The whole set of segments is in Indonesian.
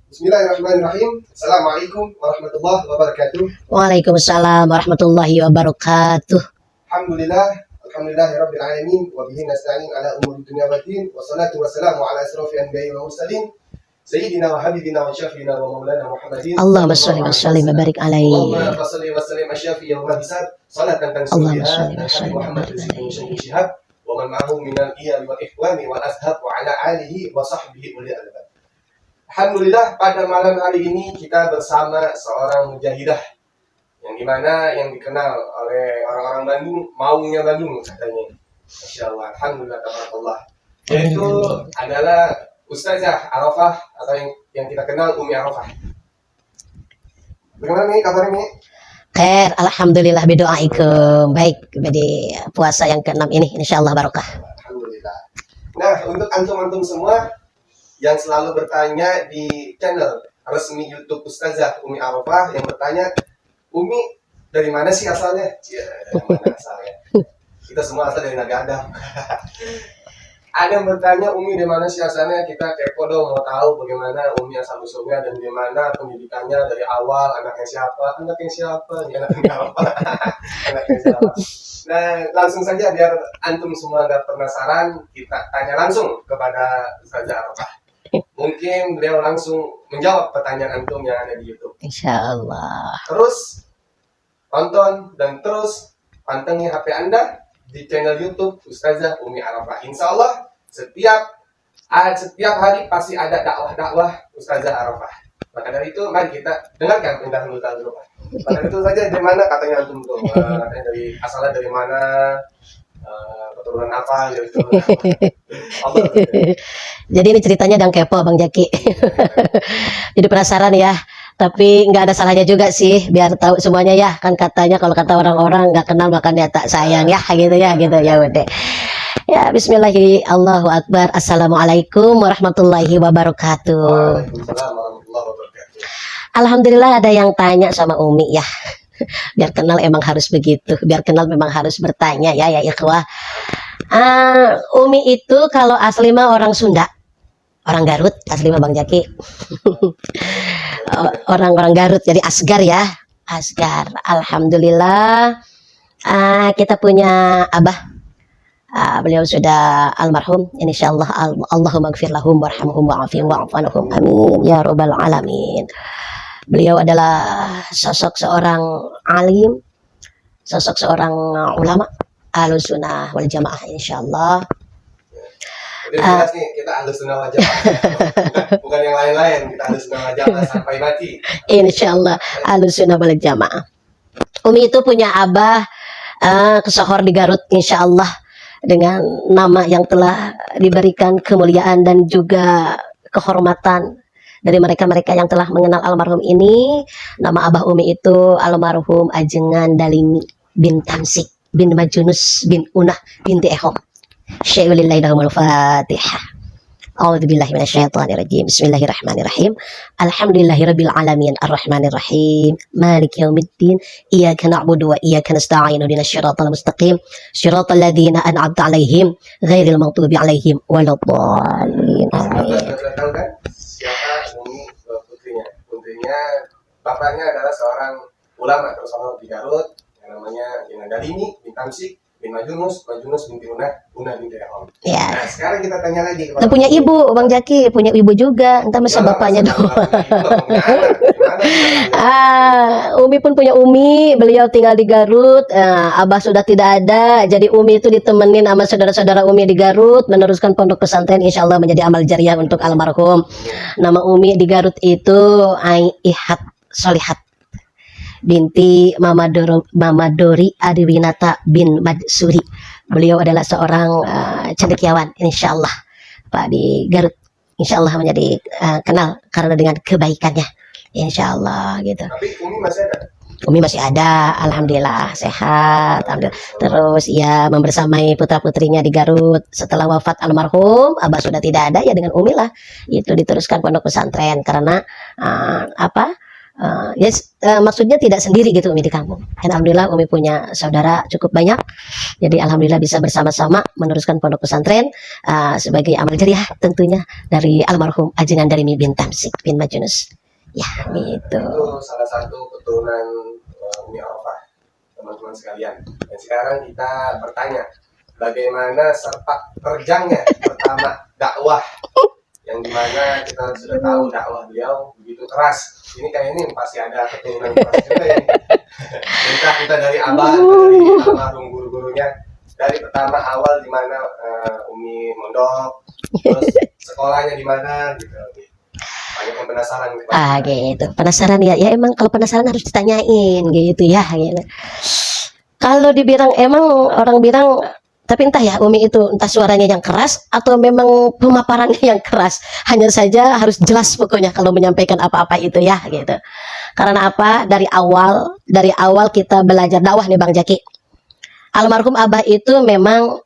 Bismillahirrahmanirrahim. Assalamualaikum warahmatullahi wabarakatuh. Waalaikumsalam warahmatullahi wabarakatuh. Alhamdulillahirabbil alamin wa bihi nasta'in ala umuri dunya waddin. Wassalatu wassalamu ala asrofil anbiya'i wal mursalin. Sayyidina wa habibina wa syafiina wa maulana Muhammadin. Allahumma shalli wa sallim wa barik alaihi. Allahumma shalli wa sallim asyafi yawma hisab. Salatan tansubiha Allahumma shalli wa Nabi sallim wa Muhammad barik rizqi alaihi. syihab wa man ma'ahu minal iyali wal ikhwani wal azhab wa ala alihi wa sahbihi ulil albab. Alhamdulillah, pada malam hari ini kita bersama seorang mujahidah yang dimana yang dikenal oleh orang-orang Bandung, maunya Bandung katanya. Masya Allah, Alhamdulillah, tabarakallah. Yaitu adalah Ustazah Arafah atau yang kita kenal Umi Arafah. Bagaimana nih kabarnya nih? Khair, alhamdulillah bidoaikum. Baik, di puasa yang ke-6 ini insyaallah barokah. Alhamdulillah. Nah, untuk antum-antum semua yang selalu bertanya di channel resmi YouTube Ustazah Umi Arafah yang bertanya, Umi dari mana sih asalnya? Ya, dari mana asalnya? Kita semua asal dari Nabi Adam. Ada yang bertanya, Umi dari mana sih asalnya? Kita kepo dong, mau tahu bagaimana Umi asal-usulnya dan bagaimana pendidikannya dari awal, anaknya siapa, ini anaknya apa, anaknya siapa. Nah, langsung saja biar antum semua nggak penasaran, kita tanya langsung kepada Ustazah Arafah. Mungkin beliau langsung menjawab pertanyaan antum yang ada di YouTube. Insyaallah. Terus tonton dan terus pantengin HP Anda di channel YouTube Ustazah Umi Arafah. Insya Allah setiap hari pasti ada dakwah-dakwah Ustazah Arafah. Maka dari itu mari kita dengarkan pendahuluan Arafah. Maka itu saja dari mana katanya antum tuh? Katanya dari asalnya dari mana? Keturunan apa gitu. Jadi ini ceritanya dang kepo Bang Jaki. Jadi penasaran ya. Tapi nggak ada salahnya juga sih, biar tahu semuanya ya. Kan katanya kalau kata orang-orang nggak kenal maka dia tak sayang ya, gitu ya udah. Ya bismillahirrahmanirrahim. Allahu Akbar. Assalamualaikum warahmatullahi wabarakatuh. Waalaikumsalam warahmatullahi wabarakatuh. Alhamdulillah ada yang tanya sama Umi ya. Biar kenal emang harus begitu. Biar kenal memang harus bertanya ya ikhwah. Umi itu kalau asli mah orang Sunda. Orang Garut, asli mah Bang Jaki. Orang-orang Garut, jadi Asgar ya. Asgar. Alhamdulillah. Kita punya abah. Beliau sudah almarhum. Insyaallah Allahumma gfir lahum warhamhum wa'afihim wa'afanhum. Amin ya rabbal alamin. Beliau adalah sosok seorang alim, sosok seorang ulama Ahlus Sunnah wal Jamaah insyaallah. Udah jelas nih, kita Ahlus Sunnah wal Jamaah. Bukan yang lain-lain, kita Ahlus Sunnah wal Jamaah sampai mati. Insyaallah Ahlus Sunnah wal Jamaah. Umi itu punya abah kesohor di Garut insyaallah dengan nama yang telah diberikan kemuliaan dan juga kehormatan dari mereka-mereka yang telah mengenal almarhum ini. Nama abah Umi itu almarhum Ajengan Dalimi bin Tamsik bin Majunus bin Unah binti Ehom. Syai'ulillahi lahumul Fatihah. A'udzubillahi minasyaitonirrajim. Bismillahirrahmanirrahim. Alhamdulillahirabbil alamin arrahmanirrahim. Maliki yaumiddin. Iyyaka na'budu wa iyyaka nasta'in. Ihdinas siratal mustaqim. Shiratal ladzina an'amta 'alaihim ghairil maghdubi 'alaihim waladdallin. Tahu kan siapa Umi putrinya? Putrinya bapaknya adalah seorang ulama tersohor di Garut yang namanya Ajengan Dalimi bin Tamsik bin Majunus binti Unah binti Ehom. Ya. Nah, sekarang kita tanya lagi kepada Kita punya ibu, Bang Jaki, punya ibu juga. Entah masa bapaknya doang. Umi pun punya Umi, beliau tinggal di Garut. Abah sudah tidak ada, jadi Umi itu ditemenin sama saudara-saudara Umi di Garut, meneruskan pondok pesantren, insya Allah menjadi amal jariah untuk almarhum. Nama Umi di Garut itu Aihat Solihat binti Mamadori Adiwinata bin Madsuri. Beliau adalah seorang cendekiawan insyaallah Pak di Garut, insyaallah menjadi kenal karena dengan kebaikannya insyaallah gitu. Tapi Umi masih ada? Umi masih ada, alhamdulillah sehat, alhamdulillah. Terus ya membersamai putra putrinya di Garut. Setelah wafat almarhum, abah sudah tidak ada, ya dengan Umi lah itu diteruskan pondok pesantren karena Maksudnya tidak sendiri gitu Umi di kampung. Dan alhamdulillah Umi punya saudara cukup banyak. Jadi alhamdulillah bisa bersama-sama meneruskan pondok pesantren sebagai amal jariah tentunya dari almarhum ajengan dari Mi bin Tamsik bin Majunus. Ya, gitu. Itu salah satu keturunan Umi Arafah, teman-teman sekalian. Dan sekarang kita bertanya, bagaimana sepak terjangnya pertama dakwah, yang dimana kita sudah tahu dakwah beliau begitu keras. Ini kayaknya pasti ada keturunan keras juga ya. Kita dari abah, dari almarhum guru-gurunya, dari pertama awal di mana Umi mondok, terus sekolahnya di mana gitu. Banyak yang penasaran. Gitu. Penasaran ya. Ya emang kalau penasaran harus ditanyain gitu ya. Gitu. Kalau dibilang emang orang bilang, tapi entah ya Umi itu entah suaranya yang keras atau memang pemaparannya yang keras. Hanya saja harus jelas pokoknya kalau menyampaikan apa-apa itu ya gitu. Karena apa? Dari awal kita belajar dakwah nih Bang Jaki. Almarhum Abah itu memang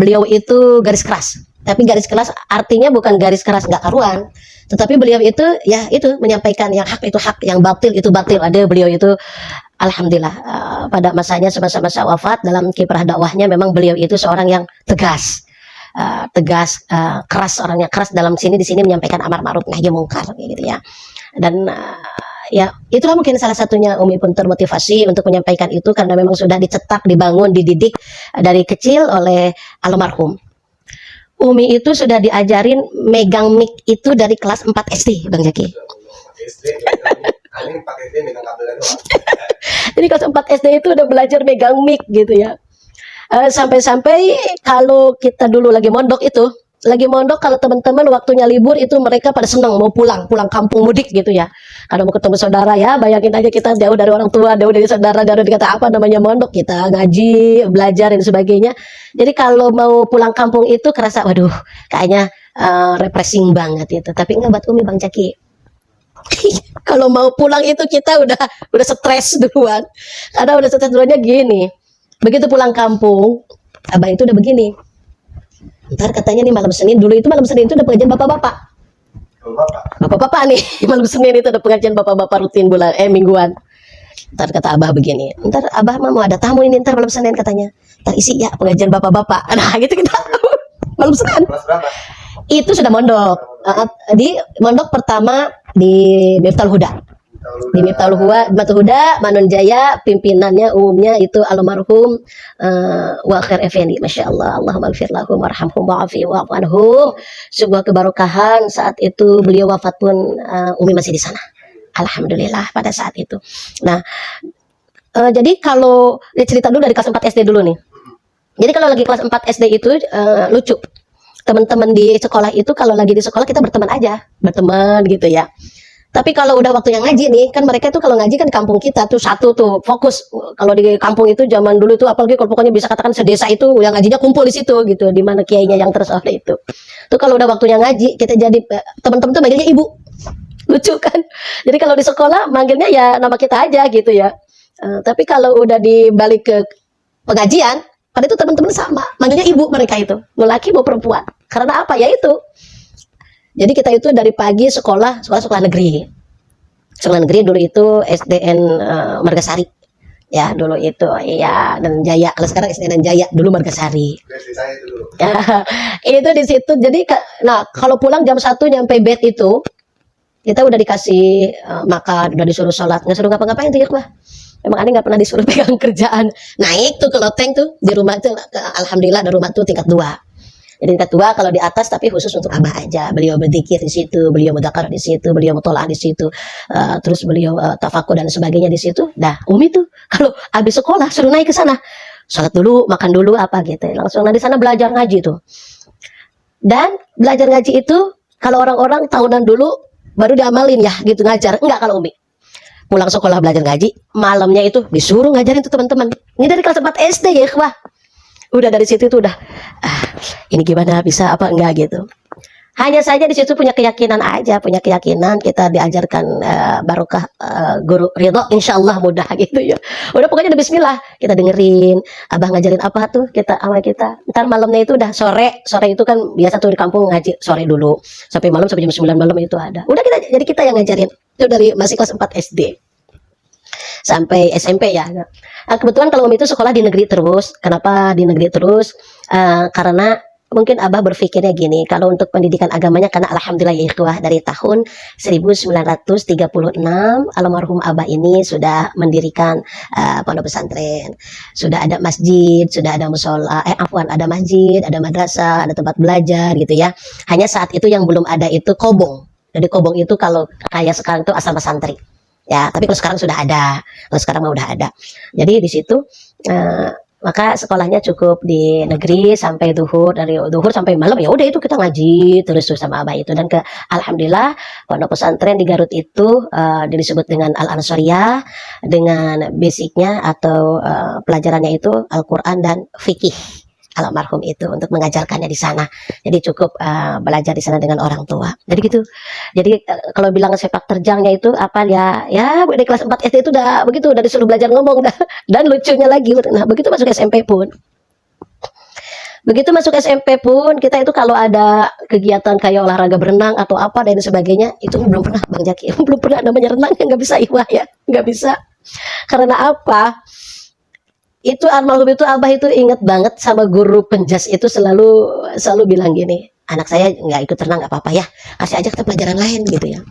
beliau itu garis keras. Tapi garis keras artinya bukan garis keras nggak karuan. Tetapi beliau itu ya itu menyampaikan yang hak itu hak, yang batil itu batil. Ada beliau itu alhamdulillah pada masanya semasa-masa wafat dalam kiprah dakwahnya memang beliau itu seorang yang tegas. Keras, orangnya keras dalam di sini menyampaikan amar ma'ruf nahi mungkar gitu ya. Dan ya itulah mungkin salah satunya Umi pun termotivasi untuk menyampaikan itu karena memang sudah dicetak, dibangun, dididik dari kecil oleh almarhum. Umi itu sudah diajarin megang mic itu dari kelas 4 SD, Bang Jaki. Jadi kelas 4 SD itu udah belajar megang mic gitu ya. Sampai-sampai kalau kita dulu lagi mondok kalau teman-teman waktunya libur itu mereka pada senang mau pulang kampung mudik gitu ya. Kalau mau ketemu saudara ya, bayangin aja kita jauh dari orang tua, jauh dari saudara, jauh dari kata apa namanya mondok, kita ngaji, belajar dan sebagainya. Jadi kalau mau pulang kampung itu kerasa waduh, kayaknya refreshing banget itu. Tapi enggak buat Umi Bang Jaki. Kalau mau pulang itu kita udah stres duluan. Karena udah stres duluannya gini. Begitu pulang kampung, Abah itu udah begini. Ntar katanya nih malam Senin, dulu itu malam Senin itu udah pengajian bapak-bapak. Bapak-bapak nih, malam Senin itu udah pengajian bapak-bapak rutin mingguan. Ntar kata Abah begini, ntar Abah mau ada tamu ini ntar malam Senin katanya. Ntar isi ya pengajian bapak-bapak. Nah gitu kita malam Senin. Itu sudah mondok. Di mondok pertama di Miftahul Huda. Di Miftahul Huda, Manun Jaya, pimpinannya umumnya itu almarhum Wakir Effendi, masya Allah, Allahumma gfir lahum warhamhum wa'afi wa'fu anhum. Sebuah kebarokahan saat itu beliau wafat pun Umi masih di sana, alhamdulillah pada saat itu. Nah, jadi kalau cerita dulu dari kelas 4 SD dulu nih. Jadi kalau lagi kelas 4 SD itu lucu. Teman-teman di sekolah itu kalau lagi di sekolah kita berteman gitu ya. Tapi kalau udah waktu yang ngaji nih, kan mereka tuh kalau ngaji kan di kampung kita tuh satu tuh fokus. Kalau di kampung itu zaman dulu tuh apalagi kalau pokoknya bisa katakan sedesa itu yang ngajinya kumpul di situ gitu, di mana kiainya yang tersoleh itu. Tuh kalau udah waktunya ngaji, kita jadi teman-teman tuh manggilnya ibu. Lucu kan? Jadi kalau di sekolah manggilnya ya nama kita aja gitu ya. Tapi kalau udah dibalik ke pengajian, pada itu teman-teman sama, manggilnya ibu mereka itu. Mau laki mau perempuan. Karena apa? Ya itu. Jadi kita itu dari pagi sekolah negeri. Sekolah negeri dulu itu SDN Margasari. Ya, dulu itu iya dan Jaya. Kalau sekarang SDN Jaya, dulu Margasari. Saya itu dulu. Ya, itu di situ. Jadi nah, kalau pulang jam 1 nyampe bed itu kita udah dikasih makan, udah disuruh sholat, nggak suruh ngapa-ngapain tuh ya, Mbak. Emang aneh nggak pernah disuruh pegang kerjaan. Naik tuh ke loteng tuh di rumah tuh, alhamdulillah ada rumah tuh tingkat 2. Jadi tingkat 2 kalau di atas tapi khusus untuk Abah aja. Beliau berzikir di situ, beliau mudzakkar di situ, beliau mutolaah di situ, terus beliau tafakur dan sebagainya di situ. Dah, Umi tuh kalau habis sekolah suruh naik ke sana, sholat dulu, makan dulu apa gitu. Langsung di sana belajar ngaji tuh. Dan belajar ngaji itu kalau orang-orang tahunan dulu baru diamalin ya gitu ngajar. Enggak kalau Umi. Pulang sekolah belajar ngaji, malamnya itu disuruh ngajarin tuh teman-teman. Ini dari kelas 4 SD ya, Wah. Udah dari situ tuh udah ini gimana bisa apa enggak gitu. Hanya saja di situ punya keyakinan aja, punya keyakinan kita diajarkan barokah guru ridho, insya Allah mudah gitu ya. Udah pokoknya udah Bismillah kita dengerin abah ngajarin apa tuh kita awal kita. Ntar malamnya itu udah sore, sore itu kan biasa tuh di kampung ngaji sore dulu sampai malam sampai jam 9 malam itu ada. Udah kita jadi kita yang ngajarin itu dari masih kelas 4 SD sampai SMP ya. Nah, kebetulan kalau Umi itu sekolah di negeri terus. Kenapa di negeri terus? Karena mungkin Abah berpikirnya gini, kalau untuk pendidikan agamanya, karena alhamdulillah ya ikhwah, dari tahun 1936 almarhum Abah ini sudah mendirikan pondok pesantren. Sudah ada masjid, sudah ada musola, ada masjid, ada madrasah, ada tempat belajar gitu ya. Hanya saat itu yang belum ada itu kobong. Jadi kobong itu kalau kayak sekarang itu asrama santri. Ya, tapi kalau sekarang sudah ada. Kalau sekarang mah udah ada. Jadi di situ maka sekolahnya cukup di negeri sampai duhur, dari duhur sampai malam ya udah itu kita ngaji terus tuh sama Abah itu. Dan alhamdulillah pondok pesantren di Garut itu disebut dengan Al Ansariyah, dengan basicnya atau pelajarannya itu Al-Qur'an dan fikih almarhum itu untuk mengajarkannya di sana. Jadi cukup belajar di sana dengan orang tua. Jadi gitu. Jadi kalau bilang sepak terjangnya itu apa ya dari kelas 4 SD itu udah begitu, udah disuruh belajar ngomong dah. Dan lucunya lagi, nah begitu masuk SMP pun. Begitu masuk SMP pun kita itu kalau ada kegiatan kayak olahraga berenang atau apa dan sebagainya itu belum pernah Bang Jaki. Belum pernah namanya renang, nggak bisa ikhwah ya. Nggak bisa. Karena apa? Itu almarhum itu Abah itu inget banget sama guru penjas itu selalu bilang gini, anak saya nggak ikut renang nggak apa-apa ya, kasih aja kita pelajaran lain gitu ya.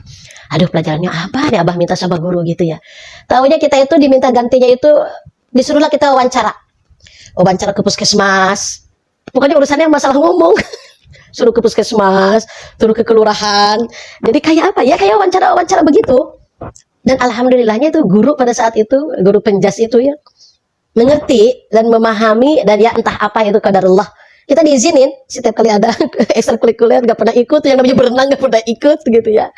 Aduh pelajarannya apa nih Abah minta sama guru gitu ya. Taunya kita itu diminta gantinya itu disuruhlah kita wawancara ke puskesmas. Pokoknya urusannya masalah ngomong. Suruh ke puskesmas, suruh ke kelurahan. Jadi kayak apa ya, kayak wawancara begitu. Dan alhamdulillahnya itu guru pada saat itu, guru penjas itu ya mengerti dan memahami, dan ya entah apa itu qadarullah. Kita diizinin setiap kali ada ekstrakurikuler, nggak pernah ikut, yang namanya berenang nggak pernah ikut gitu ya.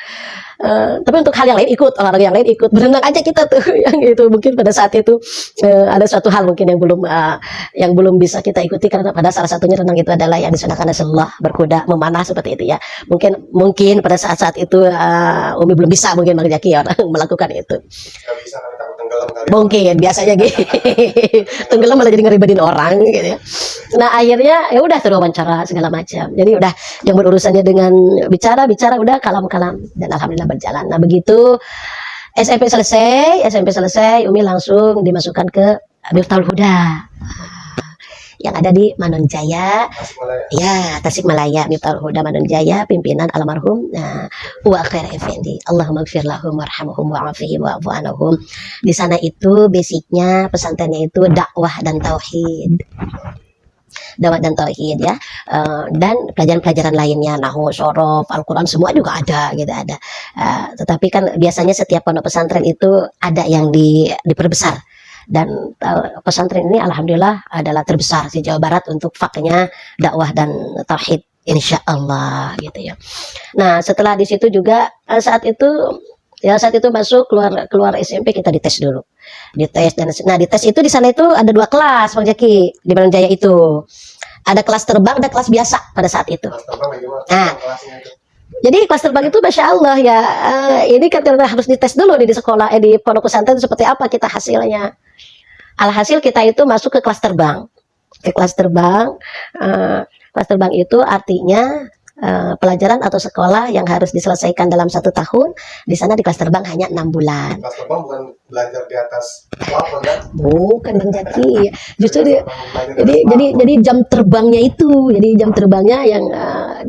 Tapi untuk hal yang lain ikut, olahraga yang lain ikut, berenang aja kita tuh yang itu mungkin pada saat itu ada suatu hal mungkin yang belum bisa kita ikuti, karena pada salah satunya renang itu adalah yang disunahkan Rasulullah, berkuda, memanah seperti itu ya. Mungkin pada saat itu Umi belum bisa mungkin Bang Jaki ya, melakukan itu. Nggak bisa karena takut tenggelam kali. Mungkin biasanya gitu. Tenggelam malah jadi ngeribetin orang gitu ya. Nah akhirnya ya udah terus wawancara segala macam. Jadi udah yang berurusannya dengan bicara udah kalam-kalam, dan alhamdulillah berjalan. Nah begitu SMP selesai, Umi langsung dimasukkan ke Miftahul Huda yang ada di Manonjaya. Ya, Tasikmalaya. Miftahul Huda Manonjaya, pimpinan almarhum Uwa Khair Effendi. Allahumma gfir lahum warhamhum wa'afihim wa'afu anhum. Di sana itu basicnya pesantrennya itu dakwah dan tauhid. Dakwah dan tauhid ya. Dan pelajaran-pelajaran lainnya, nahwu, shorof, Al-Qur'an semua juga ada gitu ada. Tetapi kan biasanya setiap pondok pesantren itu ada yang diperbesar. Dan pesantren ini alhamdulillah adalah terbesar di Jawa Barat untuk faknya dakwah dan tauhid, insya Allah gitu ya. Nah setelah di situ juga saat itu masuk keluar SMP kita dites dulu, dites itu di sana itu ada 2 kelas Bang Jaki di Manonjaya itu. Ada kelas terbang, ada kelas biasa pada saat itu. Nah, jadi kelas terbang itu masya Allah ya, ini kan karena harus dites dulu di sekolah di pondok pesantren seperti apa kita hasilnya. Alhasil kita itu masuk ke kelas terbang. Kelas terbang itu artinya pelajaran atau sekolah yang harus diselesaikan dalam 1 tahun. Di sana di kelas terbang hanya 6 bulan. Kelas terbang bukan belajar di atas plafon kan? Bukan Bang Jaki. Justru jadi jam terbangnya itu, yang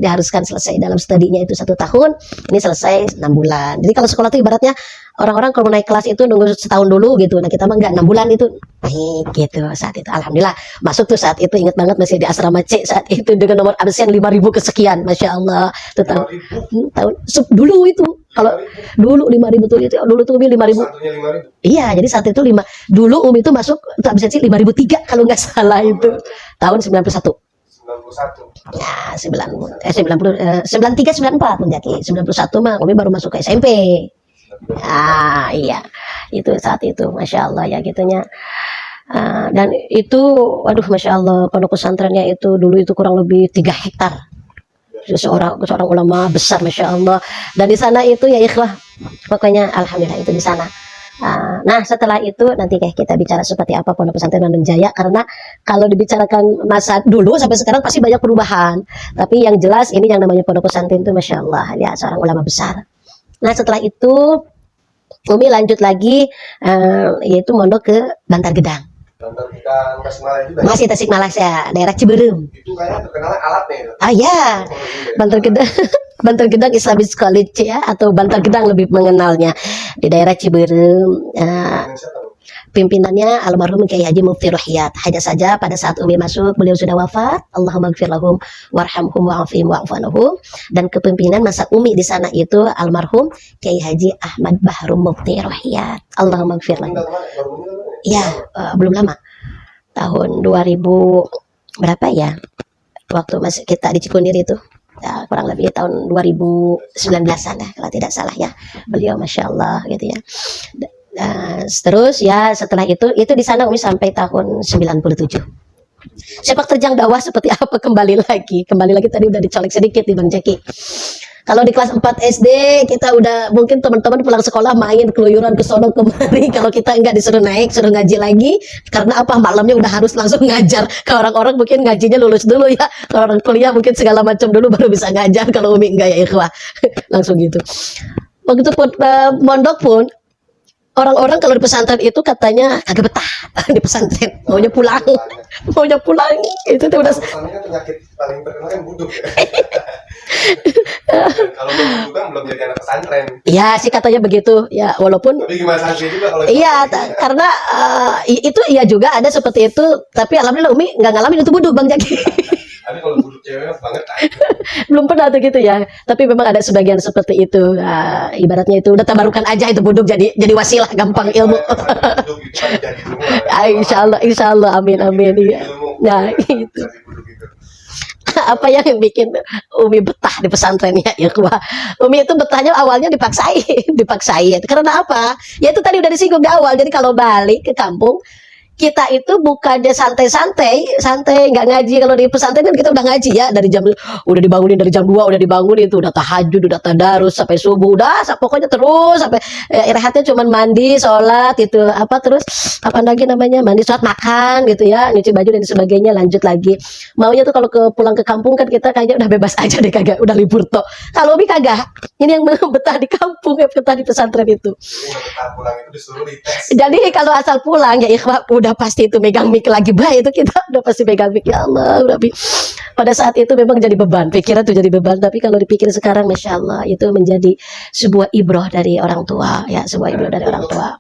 diharuskan selesai dalam studinya itu 1 tahun. Ini selesai 6 bulan. Jadi kalau sekolah itu ibaratnya orang-orang kalau naik kelas itu nunggu setahun dulu gitu. Nah kita mah enggak, 6 bulan itu naik gitu saat itu. Alhamdulillah masuk tuh saat itu, ingat banget masih di asrama C saat itu dengan nomor absen 5.000 kesekian, masya Allah. Itu tahun dulu itu. Kalau dulu 5.000 tuh itu dulu tuh Umi 5.000. Satunya 5.000. Iya, jadi saat itu dulu Umi itu masuk untuk absensi 5.003 kalau nggak salah itu tahun 91. 91. Ya, 93 94 menjadi 91 mah Umi baru masuk ke SMP. Iya, itu saat itu, masya Allah ya gitunya. Dan itu, waduh masya Allah, pondok pesantrennya itu dulu itu kurang lebih 3 hektar. seorang ulama besar, masya Allah. Dan di sana itu ya ikhwah, pokoknya alhamdulillah itu di sana. Nah setelah itu nanti kayak kita bicara seperti apa Pondok Pesantren Bandung Jaya, karena kalau dibicarakan masa dulu sampai sekarang pasti banyak perubahan. Tapi yang jelas ini yang namanya Pondok Pesantren itu masya Allah ya seorang ulama besar. Nah setelah itu Umi lanjut lagi, yaitu mondok ke Bantar Gedang. Bantar Gedang, Tasikmalaya juga. Masih Tasikmalaya, daerah Ciberem. Itu kayaknya terkenal alatnya ya. Ah ya, Bantar Gedang, Bantar Gedang Islamic College ya, atau Bantar Gedang lebih mengenalnya di daerah Ciberem. Pimpinannya almarhum Kiai Haji Mufti Ruhiyat. Hanya saja pada saat Umi masuk beliau sudah wafat. Allahumma gfir lahum warhamhum wa'afihim wa'afanahum. Dan kepemimpinan masa Umi di sana itu almarhum Kiai Haji Ahmad Bahrum Mufti Ruhiyat. Allahumma gfir lahum. Ya, belum lama. Tahun 2000 berapa ya? Waktu masih kita di Cikunir itu. Ya, kurang lebih tahun 2019-an ya, kalau tidak salah ya. Beliau masya Allah gitu ya. Terus ya setelah itu di sana Umi sampai tahun 97. Sepak terjang dakwah seperti apa, kembali lagi tadi udah dicolek sedikit di Bang Jaki. Kalau di kelas 4 SD kita udah mungkin teman-teman pulang sekolah main keluyuran ke sono kemari. Kalau kita enggak disuruh naik, suruh ngaji lagi, karena apa, malamnya udah harus langsung ngajar. Kalau orang-orang mungkin ngajinya lulus dulu ya, kalau orang kuliah mungkin segala macam dulu baru bisa ngajar. Kalau Umi enggak ya ikhwah, langsung gitu. Begitu pun mondok pun orang-orang kalau di pesantren itu katanya kagak betah di pesantren, maunya pulang itu tuh udah. Kan penyakit paling terkenal kan buduk ya. Kalau buduk kan belum jadi anak pesantren. Ya sih katanya begitu ya, walaupun tapi gimana santri juga kalau iya karena itu iya juga ada seperti itu, tapi alhamdulillah Umi nggak ngalamin itu buduk Bang Jaki. tapi kalau buduk cewek banget Belum pernah tuh gitu ya, tapi memang ada sebagian seperti itu. Ibaratnya itu udah tabarukan aja, itu buduk jadi wasilah gampang ilmu. buduk itu kan jadi ilmu. Insya Allah, amin ya. Nah itu apa yang bikin Umi betah di pesantrennya ya kuah. Umi itu betahnya awalnya dipaksain karena apa ya, itu tadi udah disinggung di awal. Jadi kalau balik ke kampung kita itu bukannya santai nggak ngaji. Kalau di pesantren kan kita udah ngaji ya, dari jam udah dibangunin, dari jam 2 udah dibangunin, itu udah tahajud, udah tadarus sampai subuh, udah pokoknya terus sampai rehatnya cuman mandi, sholat itu apa, terus apa lagi namanya, mandi, sholat, makan gitu ya, nyuci baju dan sebagainya, lanjut lagi. Maunya tuh kalau pulang ke kampung kan kita kayaknya udah bebas aja deh, kagak, udah libur toh. Kalau Umi kagak, ini yang betah di kampung, betah di pesantren itu. Jadi kalau asal pulang ya ikhwah udah pasti itu megang mic lagi, itu kita udah pasti megang mic, ya Allah. Tapi pada saat itu memang jadi beban, pikiran tuh jadi beban. Tapi kalau dipikir sekarang, masya Allah, itu menjadi sebuah ibroh dari orang tua ya, sebuah ibroh dari orang tua.